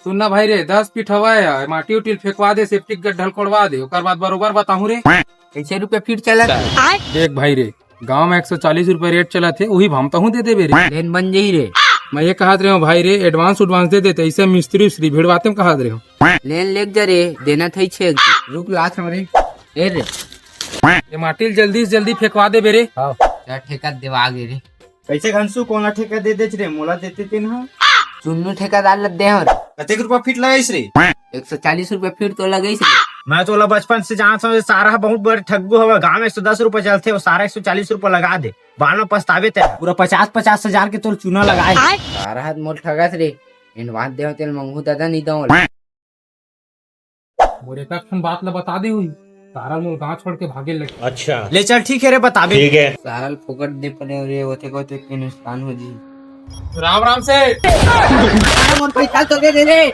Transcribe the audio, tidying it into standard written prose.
सुनना भाई रे 10 फीट हवा है, माटी उटी फेंकवा दे, सेप्टिक गड्ढा खोदवा दे, ओकर बाद बरोबर बताऊं रे। कैसे रुपए फीट चला देख भाई रे, गांव में 140 रुपए रेट चला थे, वही भामता हूँ दे देबे रे। लेन बन जाही रे। मैं ये कहा रहे हूँ भाई रे, एडवांस दे देते, ऐसे मिस्त्री उस्त्री भिड़वाते में कहा रहे हो। लेन लेक जा रे, देना था छे रुक लात हमरे ए रे। ये माटी जल्दी से जल्दी फेंकवा दे बेरे। क्या ठेका देवा गे रे। कैसे घनसू कोना ठेका दे दे रे, मोला देते तीन हा। चुन्नू ठेकादार लग दे और कतेक रुपया फीट लगाइस रे? 140 रुपए फीट तो लगई रे। मैं तो बचपन से जानता हूँ सारा बहुत बड़े ठग्गू हवा, गाँव में 110 रुपए चलते, वो सारा 140 रुपए लगा दे, बाद में पछतावे ते पूरा 50-50 हजार के तो चूना लगाए। सारा हाथ मोल ठगत रे, इनवाद देव तेल मंगू दादा नहीं दो। मोरे का बात ला बता दे हुई, सारा लोग गाँव छोड़ के भागे लगे। अच्छा ले चल ठीक है रे, बताबे। ठीक है। सारा फोकट दे पने रे, होते को तो नुकसान हो जी। राम राम से मोर पैसा तो दे दे रे।